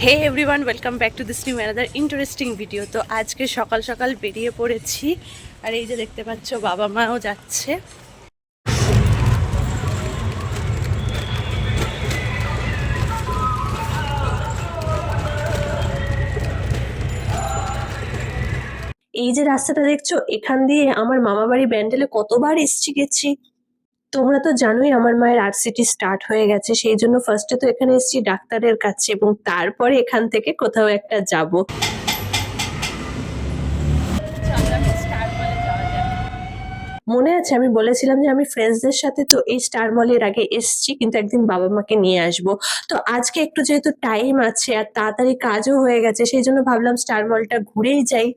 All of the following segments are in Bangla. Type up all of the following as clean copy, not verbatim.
Hey everyone, welcome back to this new another interesting video. তো আজকে সকাল সকাল বেরিয়ে পড়েছি, আর এই যে দেখতে পাচ্ছ বাবা মাও যাচ্ছে। এই যে রাস্তাটা দেখছো, এখান দিয়ে আমার মামা বাড়ি ব্যান্ডেলে কতবার এসছি গেছি। তোমরা তো জানোই আমার মায়ের আরসিটি স্টার্ট হয়ে গেছে, সেই জন্য ফার্স্টে তো এখানে এসছি ডাক্তারের কাছে, এবং তারপরে এখান থেকে কোথাও একটা যাব। মনে আছে আমি বলেছিলাম যে আমি ফ্রেন্ডসদের সাথে তো এই স্টার মলের আগে এসছি, কিন্তু একদিন বাবা মাকে নিয়ে আসব। তো আজকে একটু যেহেতু টাইম আছে আর তাড়াতাড়ি কাজও হয়ে গেছে, সেই জন্য ভাবলাম স্টার মলটা ঘুরেই যাই।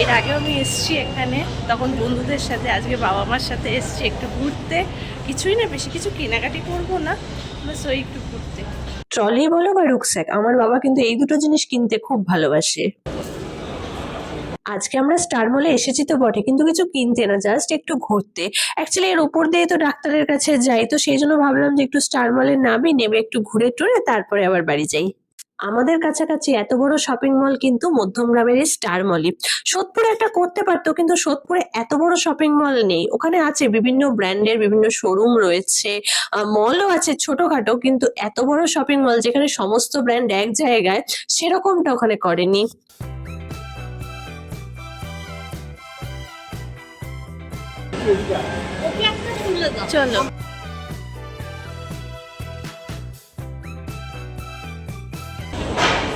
এর আগেও আমি এসছি এখানে, তখন বন্ধুদের সাথে। আজকে বাবা মার সাথে এসছি একটু ঘুরতে। কিছুই না, বেশি কিছু কেনাকাটি করবো না, বাস ওই একটু ঘুরতে। ট্রলি বলো বা রুকস্যাক, আমার বাবা কিন্তু এই দুটো জিনিস কিনতে খুব ভালোবাসে। আজকে আমরা স্টার মলে এসেছি তো বটে, কিন্তু কিছু কিনতে না, জাস্ট একটু ঘুরতে। অ্যাকচুয়ালি এর উপর দিয়ে তো ডাক্তারের কাছে যাই, তো সেই জন্য ভাবলাম যে একটু স্টার মলে নামি, নেমে একটু ঘুরে টুরে তারপরে আবার বাড়ি যাই। আমাদের কাছাকাছি এত বড় শপিং মল কিন্তু মধ্যমগ্রামের এই স্টার মলই। সোদপুরে একটা করতে পারতো, কিন্তু সোদপুরে এত বড় শপিং মল নেই। ওখানে আছে বিভিন্ন ব্র্যান্ডের বিভিন্ন শোরুম রয়েছে, মলও আছে ছোটখাটো, কিন্তু এত বড় শপিং মল যেখানে সমস্ত ব্র্যান্ড এক জায়গায়, সেরকমটা ওখানে করেনি। চলো,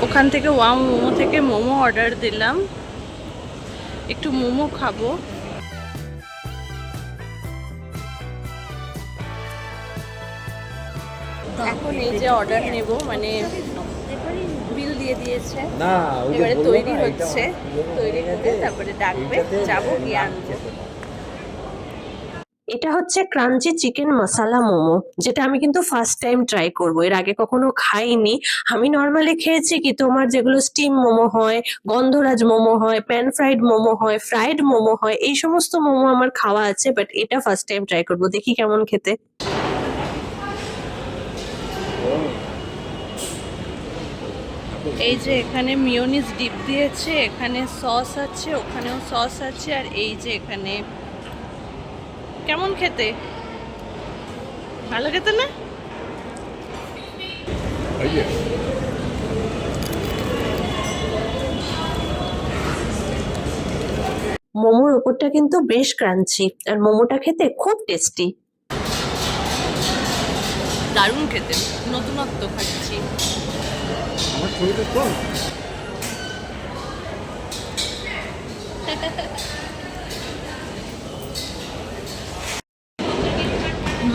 ওখান থেকে ওয়াও মোমো থেকে মোমো অর্ডার দিলাম, একটু মোমো খাবো। এখন এই যে অর্ডার নেব, মানে বিল দিয়ে দিয়েছে, এবারে তৈরি হচ্ছে, তৈরি করে তারপরে ডাকবে, যাবো গিয়ে আনবো। এটা হচ্ছে ক্রাঞ্চি চিকেন মশালা মোমো, যেটা আমি কিন্তু ফার্স্ট টাইম ট্রাই করব। এর আগে কখনো খাইনি। আমি নর্মালি খেয়েছি কি তোমার যেগুলো স্টিম মোমো হয়, গন্ধরাজ মোমো হয়, প্যান ফ্রাইড মোমো হয়, ফ্রাইড মোমো হয়, এই সমস্ত মোমো আমার খাওয়া আছে, বাট এটা ফার্স্ট টাইম ট্রাই করব, দেখি কেমন খেতে। এই যে এখানে মিয়োনিজ ডিপ দিয়েছে, এখানে সস আছে, ওখানেও সস আছে, আর এই যে এখানে কেমন খেতে, ভালো খেতে না? মোমোর ওপরটা কিন্তু বেশ ক্রাঞ্চি, আর মোমোটা খেতে খুব টেস্টি, দারুণ খেতে, নতুনত্ব খাচ্ছি।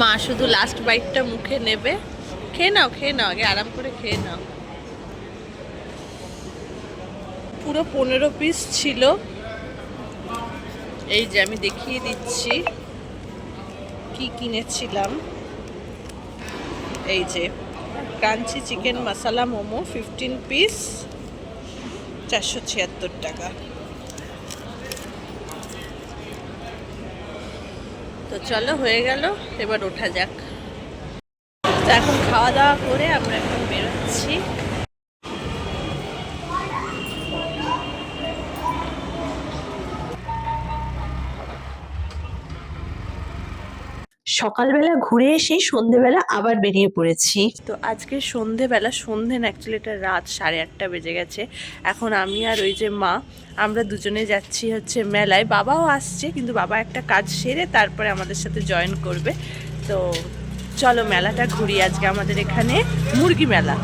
মা শুধু লাস্ট বাইটটা মুখে নেবে। খেয়ে নাও, খেয়ে নাও, আগে আরাম করে খেয়ে নাও। পুরো 15 পিস ছিল। এই যে আমি দেখিয়ে দিচ্ছি কি কিনেছিলাম। এই যে ক্রাঞ্চি চিকেন মশালা মোমো 15 পিস, 476 টাকা। তো চলো, হয়ে গেল, এবার ওঠা যাক। তো এখন খাওয়া দাওয়া করে আমরা এখন বেরোচ্ছি। সকালবেলা ঘুরে এসে সন্ধেবেলা আবার বেরিয়ে পড়েছি। তো আজকে সন্ধেবেলা, সন্ধে না অ্যাকচুয়ালি এটা রাত 8:30 বেজে গেছে। এখন আমি আর ওই যে মা, আমরা দুজনে যাচ্ছি হচ্ছে মেলায়। বাবাও আসছে, কিন্তু বাবা একটা কাজ সেরে তারপরে আমাদের সাথে জয়েন করবে। তো চলো মেলাটা ঘুরি। আজকে আমাদের এখানে মুরগি মেলা।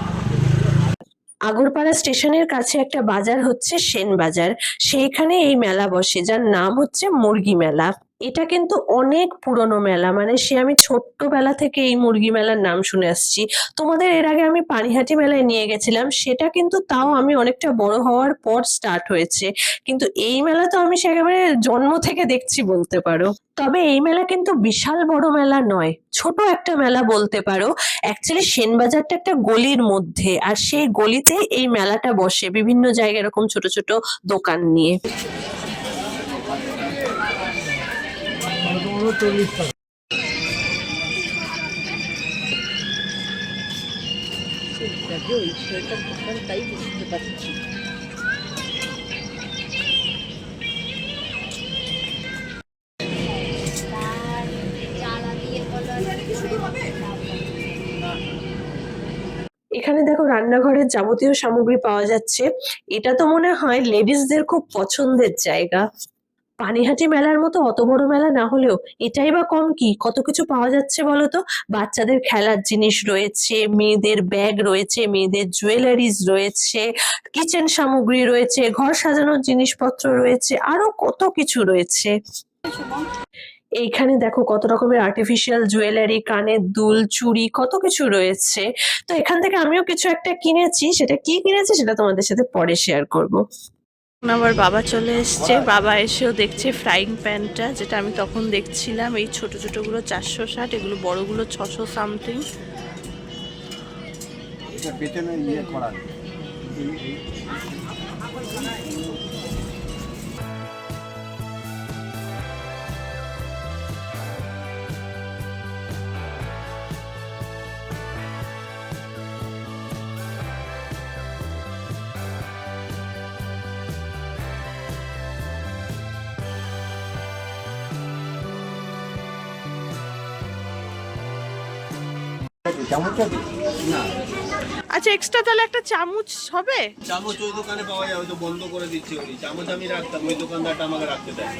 আগরপাড়া স্টেশনের কাছে একটা বাজার হচ্ছে সেন বাজার, সেইখানে এই মেলা বসে, যার নাম হচ্ছে মুরগি মেলা। এটা কিন্তু অনেক পুরনো মেলা, মানে সে আমি ছোট্টবেলা থেকে এই মুরগি মেলার নাম শুনে আসছি। তোমাদের এর আগে আমি পানিহাটি মেলায় নিয়ে গেছিলাম, সেটা কিন্তু তাও আমি অনেকটা বড় হওয়ার পর স্টার্ট হয়েছে, কিন্তু এই মেলা তো আমি সে একেবারে জন্ম থেকে দেখছি বলতে পারো। তবে এই মেলা কিন্তু বিশাল বড় মেলা নয়, ছোট একটা মেলা বলতে পারো। অ্যাকচুয়ালি সেনবাজারটা একটা গলির মধ্যে, আর সেই গলিতে এই মেলাটা বসে, বিভিন্ন জায়গায় এরকম ছোট ছোট দোকান নিয়ে। 40 টাকা। তাই বুঝতে পারছি। এখানে দেখো রান্নাঘরের যাবতীয় সামগ্রী পাওয়া যাচ্ছে। এটা তো মনে হয় লেডিসদের খুব পছন্দের জায়গা। পানিহাটি মেলার মতো অত বড় মেলা না হলেও এটাই বা কম কি, কত কিছু পাওয়া যাচ্ছে বলতো। বাচ্চাদের খেলার জিনিস রয়েছে, মেয়েদের ব্যাগ রয়েছে, মেয়েদের জুয়েলারিজ রয়েছে, কিচেন সামগ্রী রয়েছে, ঘর সাজানোর জিনিসপত্র রয়েছে, আরো কত কিছু রয়েছে। এইখানে দেখো কত রকমের আর্টিফিশিয়াল জুয়েলারি, কানের দুল, চুড়ি, কত কিছু রয়েছে। তো এখান থেকে আমিও কিছু একটা কিনেছি, সেটা কি কিনেছি সেটা তোমাদের সাথে পরে শেয়ার করব। আমার বাবা চলে এসছে, বাবা এসেও দেখছে ফ্রাইং প্যানটা, যেটা আমি তখন দেখছিলাম। এই ছোট ছোটগুলো 460, এগুলো বড়গুলো 600 সামথিং। আচ্ছা, এক্সট্রা তাহলে একটা চামচ হবে? চামচ ওই দোকানে পাওয়া যায়, ওই তো বন্ধ করে দিচ্ছে। ওই চামচ আমি রাখতাম, ওই দোকানদারটা আমাকে রাখতে দেয়।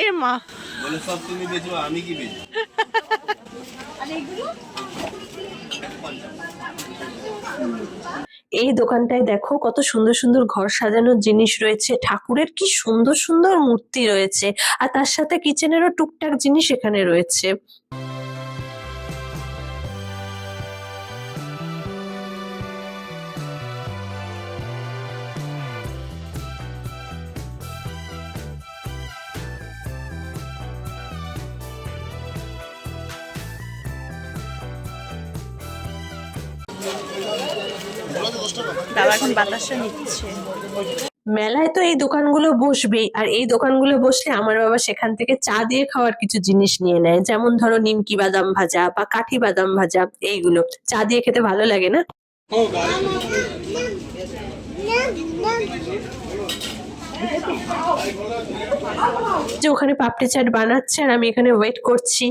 এ মা, বলে সব তুমি বেচো, আমি কি বেচবো? এই দোকানটায় দেখো কত সুন্দর সুন্দর ঘর সাজানোর জিনিস রয়েছে, ঠাকুরের কি সুন্দর সুন্দর মূর্তি রয়েছে, আর তার সাথে কিচেনেরও টুকটাক জিনিস এখানে রয়েছে। বাবা এখন বাতাসা নিচ্ছে। মেলায় তো এই দোকানগুলো বসবেই, আর এই দোকানগুলো বসলে আমার বাবা সেখান থেকে চা দিয়ে খাওয়ার কিছু জিনিস নিয়ে নেয়, যেমন ধরো নিমকি বাদাম ভাজা বা কাঠি বাদাম ভাজা। এইগুলো চা দিয়ে খেতে ভালো লাগে না? যে ওখানে পাপড়ি চাট বানাচ্ছে আর আমি এখানে ওয়েট করছি।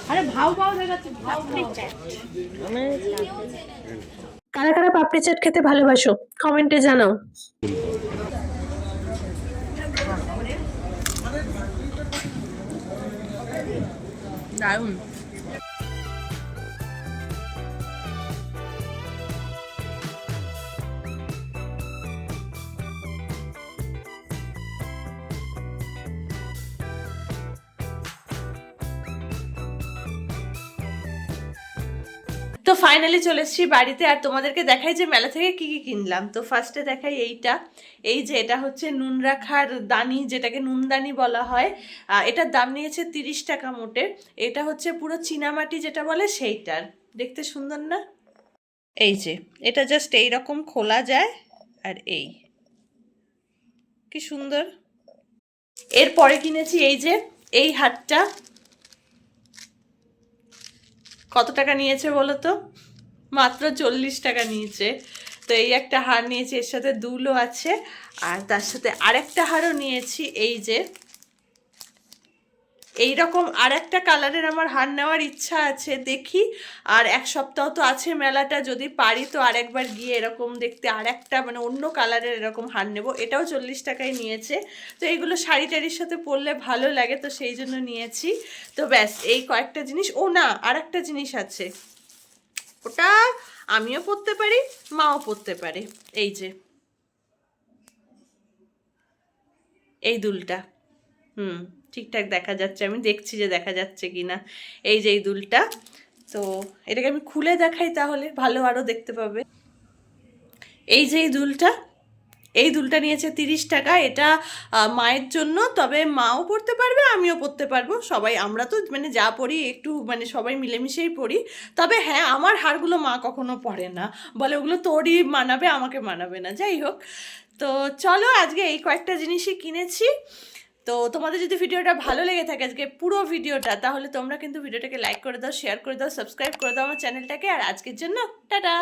আরে ভাও ভাও হয়ে গেছে, পাপড়ি চাট। কারা কারা পাপড়ি চাট খেতে ভালোবাসো কমেন্টে জানাও। দারুণ। তো ফাইনালি চলে এসেছি বাড়িতে, আর তোমাদেরকে দেখাই যে মেলা থেকে কি কি কিনলাম। তো ফার্স্টে দেখাই এইটা। এই যে এটা হচ্ছে নুন রাখার দানি, যেটাকে নুনদানি বলা হয়। এটার দাম নিয়েছে 30 টাকা মোটে। এটা হচ্ছে পুরো চীনামাটি যেটা বলে সেইটার। দেখতে সুন্দর না? এই যে এটা জাস্ট এইরকম খোলা যায়, আর কি সুন্দর। এরপরে কিনেছি এই যে এই হারটা। কত টাকা নিয়েছে বলো তো? মাত্র 40 টাকা নিয়েছে। তো এই একটা হার নিয়েছি, এর সাথে দুলও আছে, আর তার সাথে আরেকটা হারও নিয়েছি। এই যে এইরকম আরেকটা কালারের আমার হার নেওয়ার ইচ্ছা আছে, দেখি। আর এক সপ্তাহ তো আছে মেলাটা, যদি পারি তো আরেকবার গিয়ে এরকম দেখতে আরেকটা মানে অন্য কালারের এরকম হার নেব। এটাও 40 টাকায় নিয়েছে। তো এইগুলো শাড়ি টাড়ির সাথে পরলে ভালো লাগে, তো সেই জন্য নিয়েছি। তো ব্যাস এই কয়েকটা জিনিস। ও না, আরেকটা জিনিস আছে, ওটা আমিও পরতে পারি, মাও পরতে পারে। এই যে এই দুলটা, ঠিকঠাক দেখা যাচ্ছে, আমি দেখছি যে দেখা যাচ্ছে কিনা। এই যে এই দুলটা, তো এটাকে আমি খুলে দেখাই তাহলে ভালো আরও দেখতে পাবে। এই যে এই দুলটা নিয়েছে 30 টাকা। এটা মায়ের জন্য, তবে মাও পরতে পারবে, আমিও পরতে পারবো। সবাই আমরা তো মানে যা পরি একটু মানে সবাই মিলেমিশেই পরি। তবে হ্যাঁ, আমার হারগুলো মা কখনো পরে না, বলে ওগুলো তোরই মানাবে, আমাকে মানাবে না। যাই হোক, তো চলো আজকে এই কয়েকটা জিনিসই কিনেছি। তো তোমাদের যদি ভিডিওটা ভালো লেগে থাকে আজকে পুরো ভিডিওটা, তাহলে তোমরা কিন্তু ভিডিওটাকে লাইক করে দাও, শেয়ার করে দাও, সাবস্ক্রাইব করে দাও আমার চ্যানেলটাকে। আর আজকের জন্য টাটা।